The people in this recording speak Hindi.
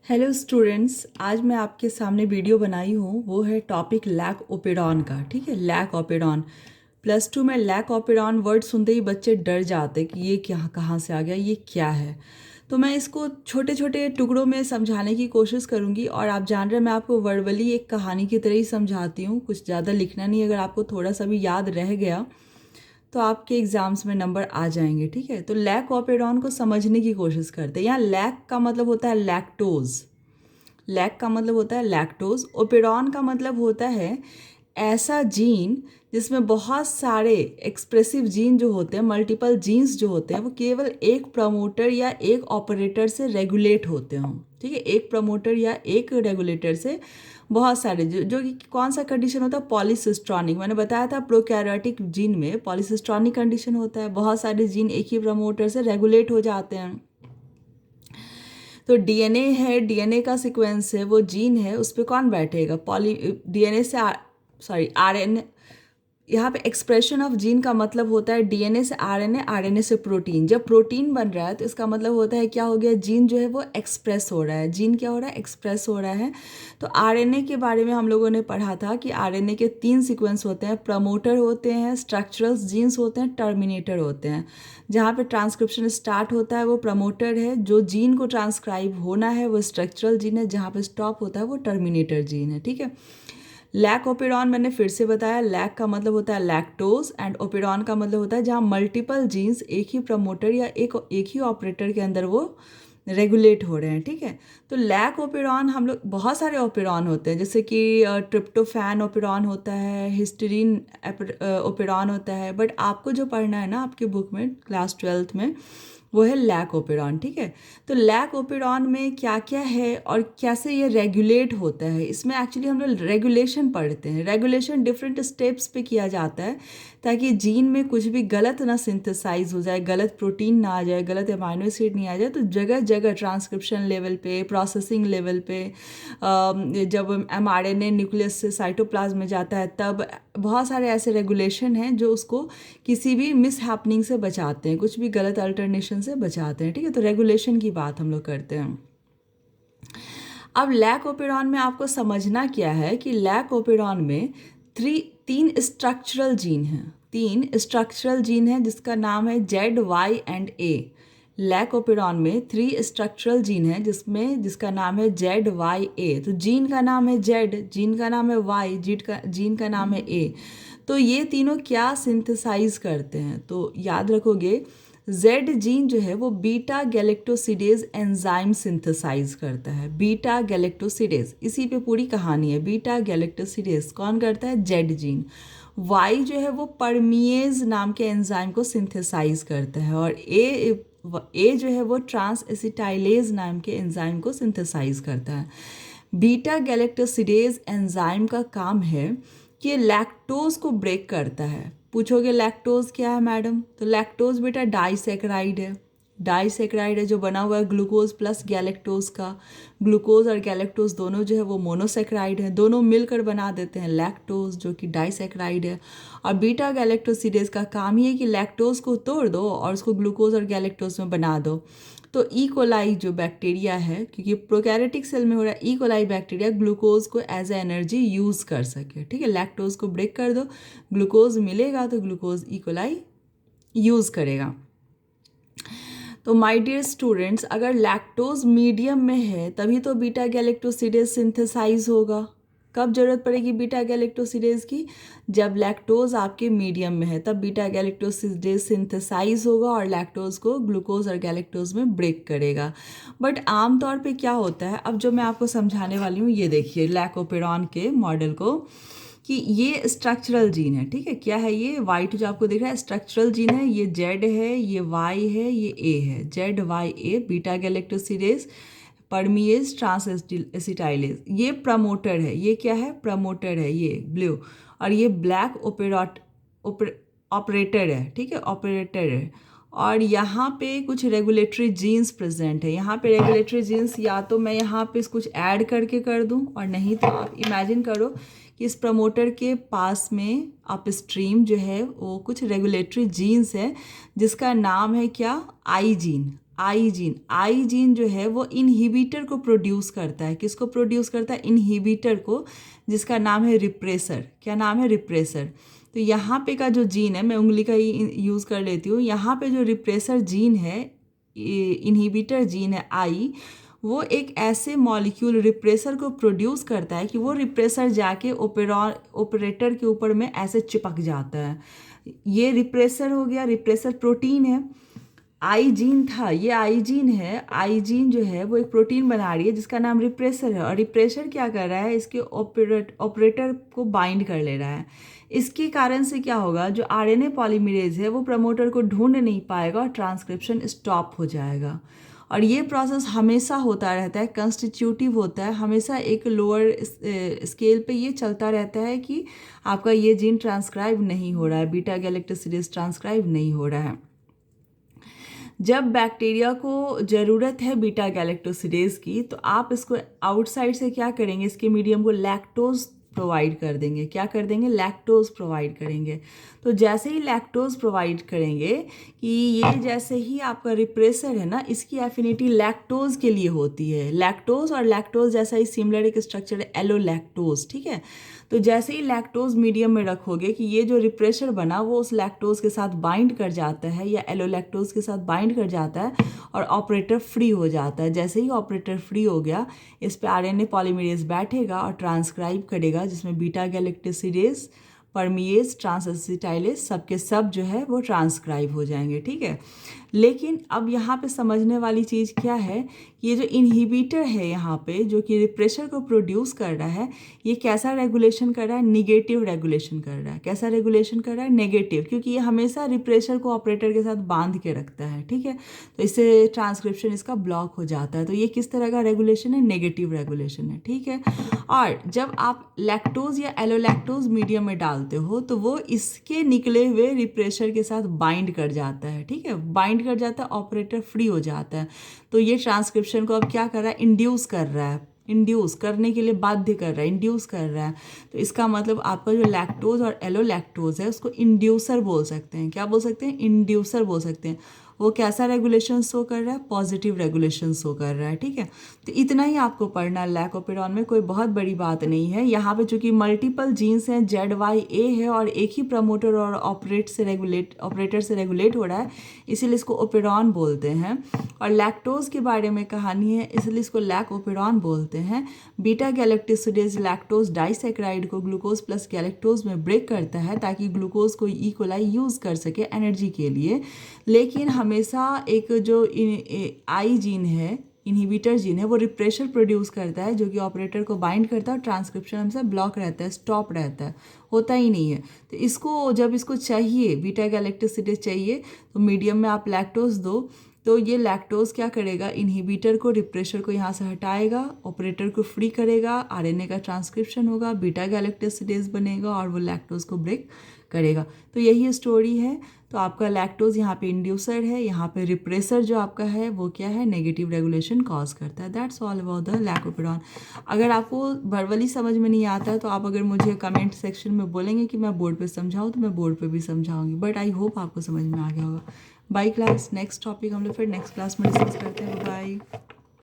हेलो स्टूडेंट्स, आज मैं आपके सामने वीडियो बनाई हूँ। वो है टॉपिक लैक ओपेरॉन का। ठीक है, लैक ओपेरॉन। प्लस टू में लैक ओपेरॉन वर्ड सुनते ही बच्चे डर जाते कि ये क्या, कहाँ से आ गया, ये क्या है। तो मैं इसको छोटे छोटे टुकड़ों में समझाने की कोशिश करूँगी। और आप जान रहे हैं, मैं आपको वर्बली एक कहानी की तरह ही समझाती हूँ, कुछ ज़्यादा लिखना नहीं। अगर आपको थोड़ा सा भी याद रह गया तो आपके एग्जाम्स में नंबर आ जाएंगे। ठीक है, तो लैक ओपेरॉन को समझने की कोशिश करते हैं। यहाँ लैक का मतलब होता है लैक्टोज। लैक का मतलब होता है लैक्टोज। ओपेरॉन का मतलब होता है ऐसा जीन जिसमें बहुत सारे एक्सप्रेसिव जीन जो होते हैं, मल्टीपल जीन्स जो होते हैं, वो केवल एक प्रमोटर या एक ऑपरेटर से रेगुलेट होते हों। ठीक है, एक प्रमोटर या एक रेगुलेटर से बहुत सारे जो कि कौन सा कंडीशन होता है, पॉलीसिस्ट्रॉनिक। मैंने बताया था प्रोकैरियोटिक जीन में पॉलीसिस्ट्रॉनिक कंडीशन होता है, बहुत सारे जीन एक ही प्रमोटर से रेगुलेट हो जाते हैं। तो डीएनए है, डीएनए का सीक्वेंस है, वो जीन है, उस पर कौन बैठेगा, पॉली डीएनए से सॉरी आरएनए। यहाँ पे एक्सप्रेशन ऑफ जीन का मतलब होता है डीएनए से आरएनए, आरएनए से प्रोटीन। जब प्रोटीन बन रहा है तो इसका मतलब होता है क्या हो गया, जीन जो है वो एक्सप्रेस हो रहा है। जीन क्या हो रहा है, एक्सप्रेस हो रहा है। तो आरएनए के बारे में हम लोगों ने पढ़ा था कि आरएनए के 3 सीक्वेंस होते हैं, प्रमोटर होते हैं, स्ट्रक्चरल जीन्स होते हैं, टर्मिनेटर होते हैं। जहाँ पे ट्रांसक्रिप्शन स्टार्ट होता है वो प्रमोटर है, जो जीन को ट्रांसक्राइब होना है वो स्ट्रक्चरल जीन है, जहाँ पे स्टॉप होता है वो टर्मिनेटर जीन है। ठीक है, लैक ओपेरॉन मैंने फिर से बताया, लैक का मतलब होता है लैक्टोज एंड ओपेरॉन का मतलब होता है जहाँ मल्टीपल जीन्स एक ही प्रमोटर या एक ही ऑपरेटर के अंदर वो रेगुलेट हो रहे हैं। ठीक है, तो लैक ओपेरॉन हम लोग, बहुत सारे ओपेरॉन होते हैं, जैसे कि ट्रिप्टोफैन ओपेरॉन होता है, हिस्टीडीन ओपेरॉन होता है। बट आपको जो पढ़ना है ना आपके बुक में क्लास 12th में, वो है लैक ओपेरॉन। ठीक है, तो लैक ओपेरॉन में क्या क्या है और कैसे ये रेगुलेट होता है, इसमें एक्चुअली हम लोग रेगुलेशन पढ़ते हैं। रेगुलेशन डिफरेंट स्टेप्स पे किया जाता है ताकि जीन में कुछ भी गलत ना सिंथेसाइज हो जाए, गलत प्रोटीन ना आ जाए, गलत अमाइनो एसिड नहीं आ जाए। तो जगह जगह ट्रांसक्रिप्शन लेवल पे, प्रोसेसिंग लेवल पे, जब एमआरएनए न्यूक्लियस से साइटोप्लाज्म में जाता है तब बहुत सारे ऐसे रेगुलेशन हैं जो उसको किसी भी मिस हैपनिंग से बचाते हैं, कुछ भी गलत अल्टरनेशन से बचाते हैं। ठीक है, तो रेगुलेशन की बात हम लोग करते हैं। अब लैक ओपेरॉन में आपको समझना क्या है कि लैक ओपेरॉन में तीन स्ट्रक्चरल जीन हैं। 3 स्ट्रक्चरल जीन हैं जिसका नाम है Z, Y and A. Lac operon में 3 स्ट्रक्चरल जीन हैं जिसका नाम है जेड, वाई, ए। तो जीन का नाम है जेड, जीन का नाम है वाई, जीन का नाम है ए। तो ये तीनों क्या सिंथेसाइज करते हैं, तो याद रखोगे जेड जीन जो है वो बीटा गैलेक्टोसिडेज एंजाइम सिंथेसाइज करता है। बीटा गैलेक्टोसिडेज, इसी पे पूरी कहानी है। बीटा गैलेक्टोसिडेज कौन करता है, जेड जीन। वाई जो है वो परमिएज नाम के एंजाइम को सिंथेसाइज करता है। और ए जो है वो ट्रांस एसिटाइलेज नाम के एंजाइम को सिंथेसाइज करता है। बीटा गैलेक्टोसिडेज एंजाइम का काम है कि लैक्टोज को ब्रेक करता है। पूछोगे लैक्टोज क्या है मैडम, तो लैक्टोज बेटा डाइसैकेराइड है। डाइसैकेराइड है जो बना हुआ है ग्लूकोज प्लस गैलेक्टोज का। ग्लूकोज और गैलेक्टोज दोनों जो है वो मोनोसैकेराइड है, दोनों मिलकर बना देते हैं लैक्टोज जो कि डाइसैकेराइड है। और बीटा गैलेक्टोसिडेज का काम ही है कि लैक्टोज को तोड़ दो और उसको ग्लूकोज और गैलेक्टोज में बना दो। तो ई कोलाई जो बैक्टीरिया है, क्योंकि प्रोकैरियोटिक सेल में हो रहा है, ई कोलाई बैक्टीरिया ग्लूकोज को एज ए एनर्जी यूज़ कर सके। ठीक है, लैक्टोज को ब्रेक कर दो, ग्लूकोज मिलेगा तो ग्लूकोज ई कोलाई यूज़ करेगा। तो माय डियर स्टूडेंट्स, अगर लैक्टोज मीडियम में है तभी तो बीटा गैलेक्टोसिडेज सिंथेसाइज होगा। कब जरूरत पड़ेगी बीटा गैलेक्टोसिडेज की, जब लैक्टोज आपके मीडियम में है, तब बीटा गैलेक्टोसिडेज सिंथेसाइज होगा और लैक्टोज को ग्लूकोज और गैलेक्टोज में ब्रेक करेगा। बट आमतौर पे क्या होता है, अब जो मैं आपको समझाने वाली हूँ, ये देखिए लैकोपेरॉन के मॉडल को, कि ये स्ट्रक्चरल जीन है। ठीक है, क्या है ये, वाइट जो आपको दिख रहा है स्ट्रक्चरल जीन है, ये जेड है, ये वाई है, ये ए है। Z, Y, A, beta galactosidase, permease, transacetylase. ये प्रमोटर है, ये क्या है, प्रमोटर है, ये ब्लू। और ये ब्लैक ऑपरेटर है। ठीक है, ऑपरेटर है। और यहाँ पे कुछ रेगुलेटरी जीन्स प्रेजेंट है। यहाँ पे रेगुलेटरी जीन्स या तो मैं यहाँ पे कुछ ऐड करके कर दूँ, और नहीं तो आप इमेजिन करो कि इस प्रमोटर के पास में अपस्ट्रीम जो है वो कुछ रेगुलेटरी जीन्स है जिसका नाम है क्या, आई जीन। आई जीन, आई जीन जो है वो इनहिबिटर को प्रोड्यूस करता है। किसको प्रोड्यूस करता है? इनहिबिटर को, जिसका नाम है रिप्रेसर। क्या नाम है? रिप्रेसर। तो यहाँ पे का जो जीन है, मैं उंगली का ही यूज़ कर लेती हूँ, यहाँ पे जो रिप्रेसर जीन है, इनहिबिटर जीन है आई, वो एक ऐसे मॉलिक्यूल रिप्रेसर को प्रोड्यूस करता है कि वो रिप्रेसर जाके ऑपरेटर के ऊपर में ऐसे चिपक जाता है। ये रिप्रेसर हो गया, रिप्रेसर प्रोटीन है। आई जीन था, ये आई जीन है। आई जीन जो है वो एक प्रोटीन बना रही है जिसका नाम रिप्रेसर है, और रिप्रेसर क्या कर रहा है? इसके ऑपरेटर को बाइंड कर ले रहा है। इसके कारण से क्या होगा? जो आरएनए पॉलीमरेज है वो प्रमोटर को ढूंढ नहीं पाएगा और ट्रांसक्रिप्शन स्टॉप हो जाएगा। और ये प्रोसेस हमेशा होता रहता है, कंस्टिट्यूटिव होता है, हमेशा एक लोअर स्केल पे ये चलता रहता है कि आपका ये जीन ट्रांसक्राइब नहीं हो रहा है, बीटा गैलेक्टोसिडेज ट्रांसक्राइब नहीं हो रहा है। जब बैक्टीरिया को ज़रूरत है बीटा गैलेक्टोसिडेज की, तो आप इसको आउटसाइड से क्या करेंगे? इसके मीडियम को लैक्टोज प्रोवाइड कर देंगे। क्या कर देंगे? लैक्टोज प्रोवाइड करेंगे। तो जैसे ही लैक्टोज प्रोवाइड करेंगे, कि ये जैसे ही आपका रिप्रेसर है ना, इसकी एफिनिटी लैक्टोज के लिए होती है। लैक्टोज और लैक्टोज जैसा ही सिमिलर एक स्ट्रक्चर है, एलोलैक्टोज, ठीक है। तो जैसे ही लैक्टोज मीडियम में रखोगे कि ये जो रिप्रेसर बना वो उस लैक्टोज के साथ बाइंड कर जाता है या एलोलैक्टोज के साथ बाइंड कर जाता है और ऑपरेटर फ्री हो जाता है। जैसे ही ऑपरेटर फ्री हो गया, इस पे आरएनए पॉलीमरेज बैठेगा और ट्रांसक्राइब करेगा, जिसमें बीटा गैलेक्टोसिडेज, परमिएज, ट्रांसएसिटाइलेज सबके सब जो है वो ट्रांसक्राइब हो जाएंगे, ठीक है। लेकिन अब यहाँ पे समझने वाली चीज़ क्या है कि ये जो इनहिबिटर है यहाँ पे, जो कि रिप्रेसर को प्रोड्यूस कर रहा है, ये कैसा रेगुलेशन कर रहा है? निगेटिव रेगुलेशन कर रहा है। कैसा रेगुलेशन कर रहा है? नेगेटिव, क्योंकि ये हमेशा रिप्रेसर को ऑपरेटर के साथ बांध के रखता है, ठीक है। तो इससे ट्रांसक्रिप्शन इसका ब्लॉक हो जाता है। तो ये किस तरह का रेगुलेशन है? नेगेटिव रेगुलेशन है, ठीक है। और जब आप लैक्टोज या एलोलैक्टोज मीडियम में डालते हो तो वो इसके निकले हुए रिप्रेसर के साथ बाइंड कर जाता है, ठीक है। बाइंड कर जाता है, ऑपरेटर फ्री हो जाता है। तो ये ट्रांसक्रिप्शन को अब क्या कर रहा है? इंड्यूस कर रहा है, इंड्यूस करने के लिए बाध्य कर रहा है, इंड्यूस कर रहा है। तो इसका मतलब आपका जो लैक्टोज और एलोलैक्टोज है उसको इंड्यूसर बोल सकते हैं। क्या बोल सकते हैं? इंड्यूसर बोल सकते हैं। वो कैसा रेगुलेशन शो कर रहा है? पॉजिटिव रेगुलेशन शो कर रहा है, ठीक है। तो इतना ही आपको पढ़ना लैकोपेरॉन में, कोई बहुत बड़ी बात नहीं है। यहाँ पे चूंकि मल्टीपल जीन्स हैं, ZYA है, और एक ही प्रमोटर और ऑपरेटर से रेगुलेट हो रहा है, इसीलिए इसको ओपेरॉन बोलते हैं। और लैक्टोज के बारे में कहानी है, इसलिए इसको लैकोपेरॉन बोलते हैं। बीटा गैलेक्टोसिडेज लैक्टोज डाइसैकेराइड को ग्लूकोज प्लस गैलेक्टोज में ब्रेक करता है ताकि ग्लूकोज को ई कोलाई यूज़ कर सके एनर्जी के लिए। लेकिन हमेशा एक जो आई जीन है, इनहिबिटर जीन है, वो रिप्रेसर प्रोड्यूस करता है जो कि ऑपरेटर को बाइंड करता है, और ट्रांसक्रिप्शन हमेशा ब्लॉक रहता है, स्टॉप रहता है, होता ही नहीं है। तो इसको जब इसको चाहिए, बीटा गैलेक्टोसिडेज चाहिए, तो मीडियम में आप लैक्टोज दो, तो ये लैक्टोज क्या करेगा? इनहिबिटर को, रिप्रेसर को यहाँ से हटाएगा, ऑपरेटर को फ्री करेगा, आरएनए का ट्रांसक्रिप्शन होगा, बीटा गैलेक्टोसिडेज बनेगा और वो लैक्टोज को ब्रेक करेगा। तो यही स्टोरी है। तो आपका लैक्टोज यहाँ पे इंड्यूसर है, यहाँ पे रिप्रेसर जो आपका है वो क्या है? नेगेटिव रेगुलेशन कॉज करता है। That's all about the lac operon. अगर आपको वर्बली समझ में नहीं आता तो आप अगर मुझे कमेंट सेक्शन में बोलेंगे कि मैं बोर्ड पे समझाऊँ तो मैं बोर्ड पे भी समझाऊंगी, बट आई होप आपको समझ में आ गया होगा। बाय क्लास, नेक्स्ट टॉपिक हम लोग फिर नेक्स्ट क्लास में डिस्कस करते हैं। बाय।